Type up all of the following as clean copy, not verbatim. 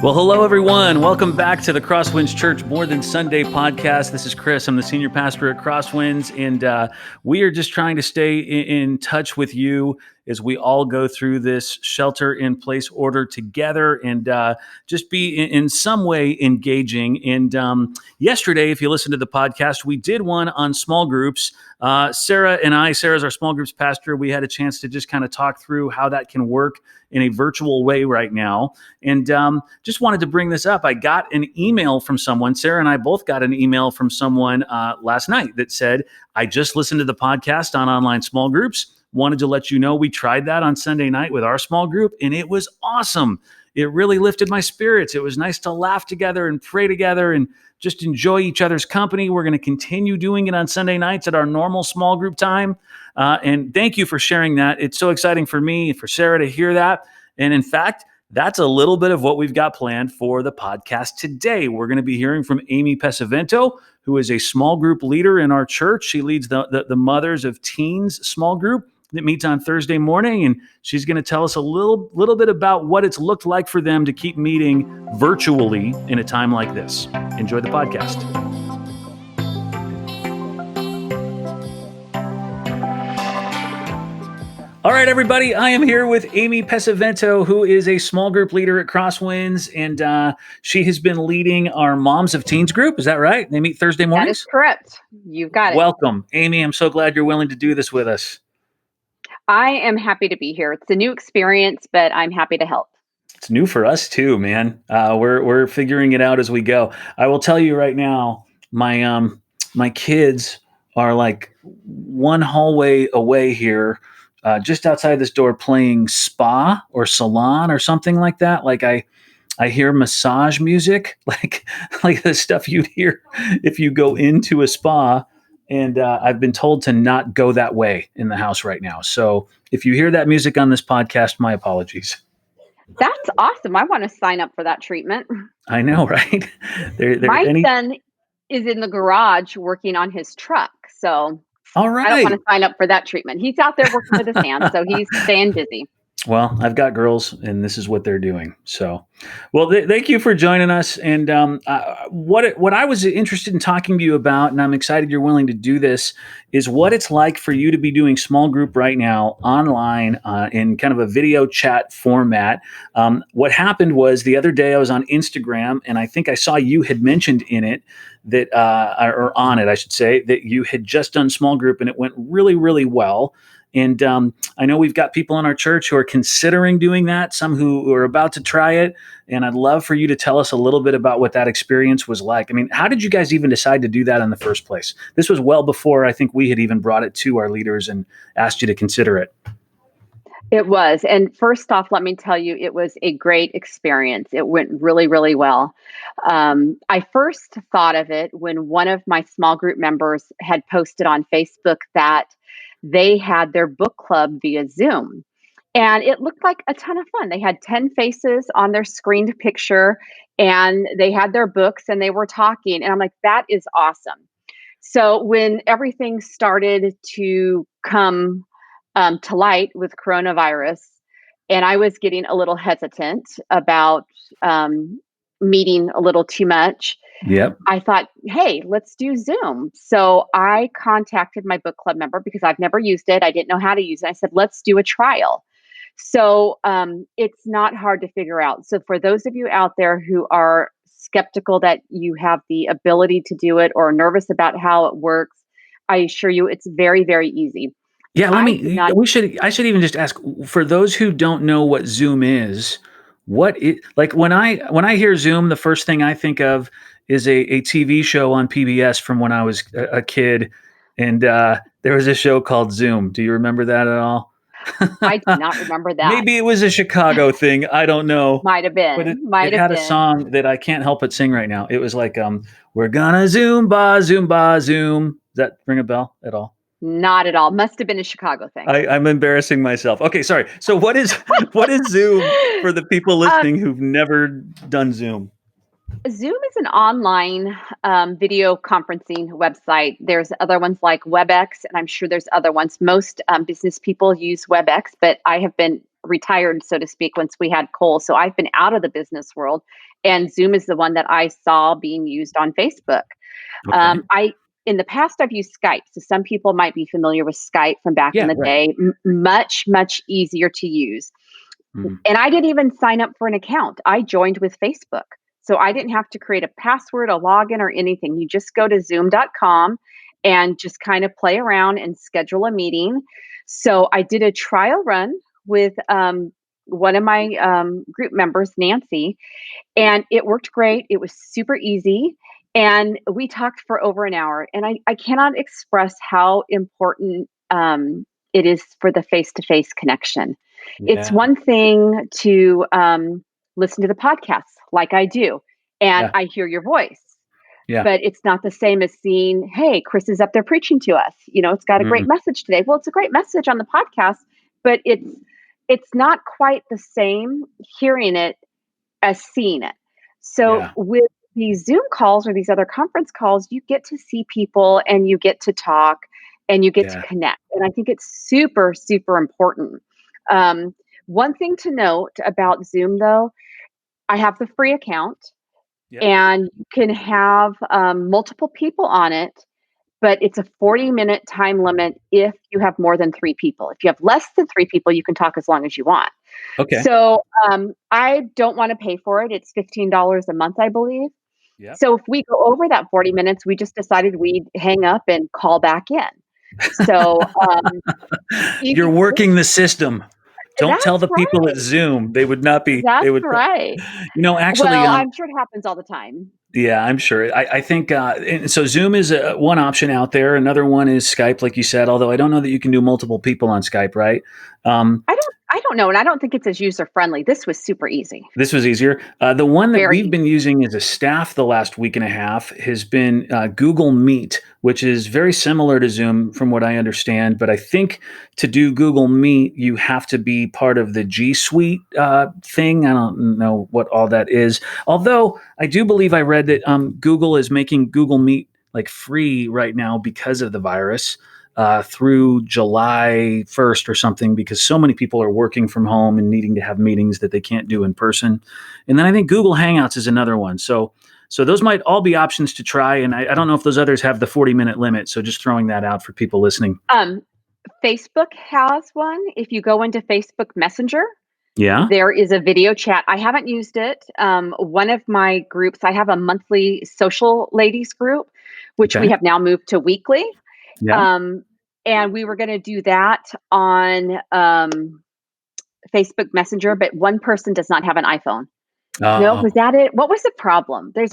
Well, hello, everyone. Welcome back to the Crosswinds Church More Than Sunday podcast. This is Chris. I'm the senior pastor at Crosswinds, and we are just trying to stay in touch with you as we all go through this shelter-in-place order together and just be in some way engaging. And yesterday, if you listened to the podcast, we did one on small groups. Sarah and I, Sarah's our small groups pastor, we had a chance to just kind of talk through how that can work in a virtual way right now. And just wanted to bring this up. I got an email from someone. Sarah and I both got an email from someone last night that said, I just listened to the podcast on online small groups. Wanted to let you know we tried that on Sunday night with our small group, and it was awesome. It really lifted my spirits. It was nice to laugh together and pray together and just enjoy each other's company. We're going to continue doing it on Sunday nights at our normal small group time. And thank you for sharing that. It's so exciting for me and for Sarah to hear that. And in fact, that's a little bit of what we've got planned for the podcast today. We're going to be hearing from Amy Pesavento, who is a small group leader in our church. She leads the Mothers of Teens small group that meets on Thursday morning, and she's going to tell us a little bit about what it's looked like for them to keep meeting virtually in a time like this. Enjoy the podcast. All right, everybody, I am here with Amy Pesavento, who is a small group leader at Crosswinds, and she has been leading our Moms of Teens group. Is that right? They meet Thursday mornings? That is correct. You've got it. Welcome, Amy. I'm so glad you're willing to do this with us. I am happy to be here. It's a new experience, but I'm happy to help. It's new for us too, man. We're figuring it out as we go. I will tell you right now, my kids are like one hallway away here, just outside this door, playing spa or salon or something like that. Like I hear massage music, like the stuff you'd hear if you go into a spa. And I've been told to not go that way in the house right now. So if you hear that music on this podcast, my apologies. That's awesome. I want to sign up for that treatment. I know, right? My son is in the garage working on his truck. So all right. I don't want to sign up for that treatment. He's out there working with his hands, so he's staying busy. Well, I've got girls, and this is what they're doing. So, well, thank you for joining us. And what I was interested in talking to you about, and I'm excited you're willing to do this, is what it's like for you to be doing small group right now online in kind of a video chat format. What happened was the other day I was on Instagram, and I think I saw you had mentioned in it that, or on it, I should say, that you had just done small group, and it went really, really well. And I know we've got people in our church who are considering doing that, some who are about to try it. And I'd love for you to tell us a little bit about what that experience was like. I mean, how did you guys even decide to do that in the first place? This was well before I think we had even brought it to our leaders and asked you to consider it. It was. And first off, let me tell you, it was a great experience. It went really, really well. I first thought of it when one of my small group members had posted on Facebook that they had their book club via Zoom. And it looked like a ton of fun. They had 10 faces on their screened picture, and they had their books and they were talking. And I'm like, that is awesome. So when everything started to come to light with coronavirus, and I was getting a little hesitant about meeting a little too much, yep, I thought, hey, let's do Zoom. So I contacted my book club member because I've never used it. I didn't know how to use it. I said, let's do a trial. So it's not hard to figure out. So for those of you out there who are skeptical that you have the ability to do it or nervous about how it works, I assure you it's very, very easy. Yeah, I should even just ask, for those who don't know what Zoom is, like when I hear Zoom, the first thing I think of is a TV show on PBS from when I was a kid. And there was a show called Zoom. Do you remember that at all? I do not remember that. Maybe it was a Chicago thing. I don't know. Might have been. But it had a song that I can't help but sing right now. It was like, we're gonna Zoom, Zoom. Does that ring a bell at all? Not at all. Must have been a Chicago thing. I'm embarrassing myself. Okay, sorry. So what is Zoom for the people listening who've never done Zoom? Zoom is an online video conferencing website. There's other ones like WebEx, and I'm sure there's other ones. Most business people use WebEx, but I have been retired, so to speak, once we had Cole. So I've been out of the business world, and Zoom is the one that I saw being used on Facebook. Okay. I In the past, I've used Skype. So some people might be familiar with Skype from back in Yeah. the Right. day. Much easier to use. Mm. And I didn't even sign up for an account. I joined with Facebook. So I didn't have to create a password, a login, or anything. You just go to zoom.com and just kind of play around and schedule a meeting. So I did a trial run with one of my group members, Nancy, and it worked great. It was super easy. And we talked for over an hour. And I cannot express how important it is for the face to face connection. It's Yeah. one thing to listen to the podcast like I do, and Yeah. I hear your voice. Yeah. But it's not the same as seeing, hey, Chris is up there preaching to us. It's got a Mm. great message today. Well, it's a great message on the podcast, but it's not quite the same hearing it as seeing it. So Yeah. with these Zoom calls or these other conference calls, you get to see people and you get to talk and you get to Yeah. connect. And I think it's super, super important. Um, One thing to note about Zoom, though, I have the free account Yep. and you can have multiple people on it, but it's a 40-minute time limit if you have more than three people. If you have less than three people, you can talk as long as you want. Okay. So I don't want to pay for it. It's $15 a month, I believe. Yep. So if we go over that 40 minutes, we just decided we'd hang up and call back in. So you You're can, working the system. Don't tell that's the people at right. Zoom. They would not be. They That's would. right. Actually, Well, I'm sure it happens all the time. yeah, I'm sure. I think and so. Zoom is one option out there. Another one is Skype, like you said. Although I don't know that you can do multiple people on Skype, right? I don't know, and I don't think it's as user friendly. This was super easy. This was easier. The one that Very we've been easy. using as a staff the last week and a half has been Google Meet, which is very similar to Zoom from what I understand. But I think to do Google Meet, you have to be part of the G Suite thing. I don't know what all that is. Although I do believe I read that Google is making Google Meet like free right now because of the virus through July 1st or something, because so many people are working from home and needing to have meetings that they can't do in person. And then I think Google Hangouts is another one. So those might all be options to try. And I don't know if those others have the 40-minute limit. So just throwing that out for people listening. Um, Facebook has one. If you go into Facebook Messenger, Yeah. there is a video chat. I haven't used it. One of my groups, I have a monthly social ladies group, which we Okay. have now moved to weekly. Yeah. Um, and we were going to do that on Facebook Messenger, but one person does not have an iPhone. No, was Oh, that it? What was the problem? That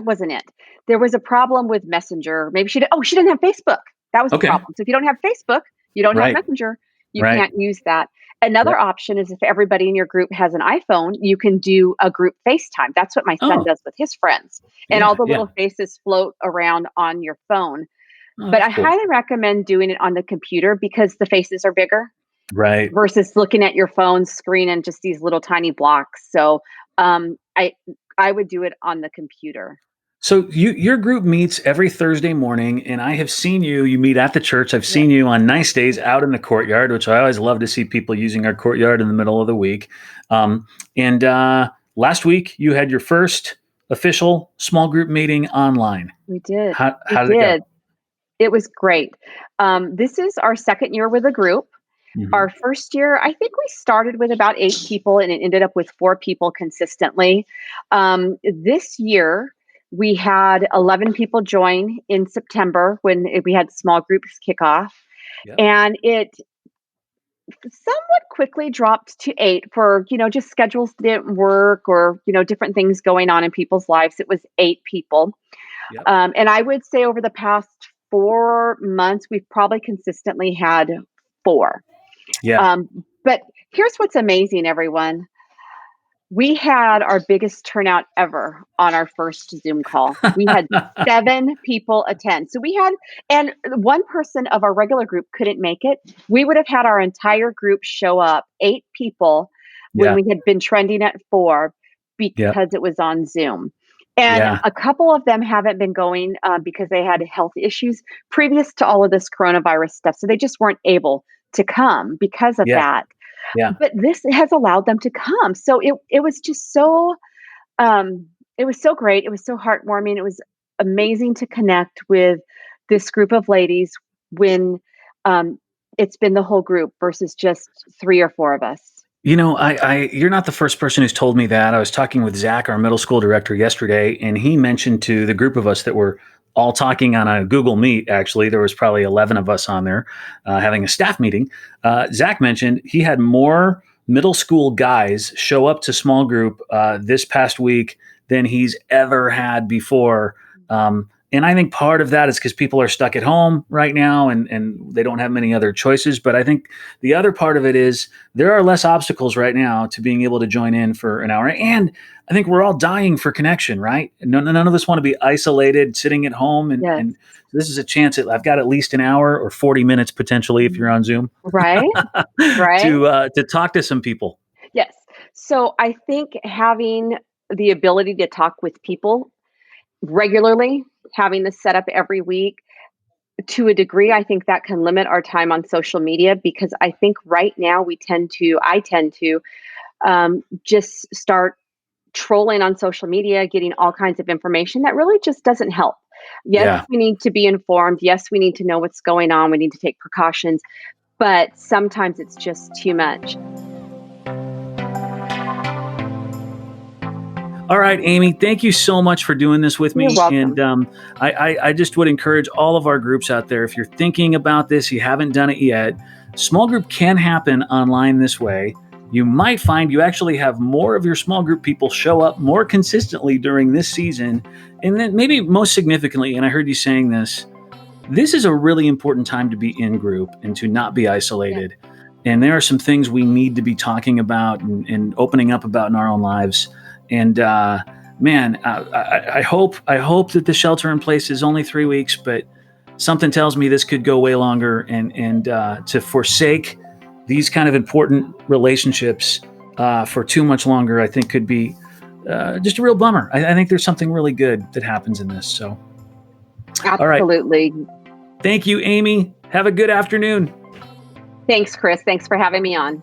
wasn't it. There was a problem with Messenger. Maybe she didn't have Facebook. That was the okay. problem. So if you don't have Facebook, you don't have Right. Messenger. You Right. can't use that. Another Yep. option is if everybody in your group has an iPhone, you can do a group FaceTime. That's what my son Oh, does with his friends. And all yeah. the Yeah. little faces float around on your phone. Oh, But that's I cool. highly recommend doing it on the computer because the faces are bigger Right. versus looking at your phone screen and just these little tiny blocks. So I would do it on the computer. So your group meets every Thursday morning, and I have seen you. You meet at the church. I've Yeah. seen you on Yeah. nice days out in the courtyard, which I always love to see people using our courtyard in the middle of the week. And last week you had your first official small group meeting online. We did. We How did it go? did. It was great. This is our second year with a group. Hmm. Our first year, I think we started with about 8 people and it ended up with 4 people consistently. This year, we had 11 people join in September when we had small groups kick off. Yep. And it somewhat quickly dropped to 8 for, just schedules didn't work or, different things going on in people's lives. It was 8 people. Yep. And I would say over the past 4 months, we've probably consistently had 4. Yeah. Um, but here's what's amazing, everyone. We had our biggest turnout ever on our first Zoom call. We had 7 people attend. So we had, and one person of our regular group couldn't make it. We would have had our entire group show up, 8 people, when Yeah. we had been trending at 4 Yep. because it was on Zoom. And Yeah. a couple of them haven't been going because they had health issues previous to all of this coronavirus stuff. So they just weren't able to come because of Yeah. that. Yeah. but this has allowed them to come. So it was just so it was so great. It was so heartwarming. It was amazing to connect with this group of ladies when um, it's been the whole group versus just 3 or 4 of us. You're not the first person who's told me that. I was talking with Zach, our middle school director, yesterday, and he mentioned to the group of us that were all talking on a Google Meet. Actually, there was probably 11 of us on there having a staff meeting. Zach mentioned he had more middle school guys show up to small group this past week than he's ever had before. And I think part of that is because people are stuck at home right now and they don't have many other choices. But I think the other part of it is there are less obstacles right now to being able to join in for an hour. And I think we're all dying for connection, right? None of us want to be isolated, sitting at home. Yes. And this is a chance that I've got at least an hour or 40 minutes potentially, if you're on Zoom, Right? Right? to talk to some people. Yes. So I think having the ability to talk with people regularly, having this set up every week, to a degree, I think that can limit our time on social media because I think right now I tend to just start trolling on social media, getting all kinds of information that really just doesn't help. Yes, Yeah. we need to be informed. Yes, we need to know what's going on. We need to take precautions, but sometimes it's just too much. All right, Amy, thank you so much for doing this with You're me. And welcome. I just would encourage all of our groups out there, if you're thinking about this, you haven't done it yet, small group can happen online this way. You might find you actually have more of your small group people show up more consistently during this season. And then maybe most significantly, and I heard you saying this is a really important time to be in group and to not be Yeah. isolated. And there are some things we need to be talking about and opening up about in our own lives. And man, I hope that the shelter in place is only 3 weeks, but something tells me this could go way longer. And to forsake these kind of important relationships for too much longer, I think could be just a real bummer. I think there's something really good that happens in this. So, all right. Absolutely. Thank you, Amy. Have a good afternoon. Thanks, Chris. Thanks for having me on.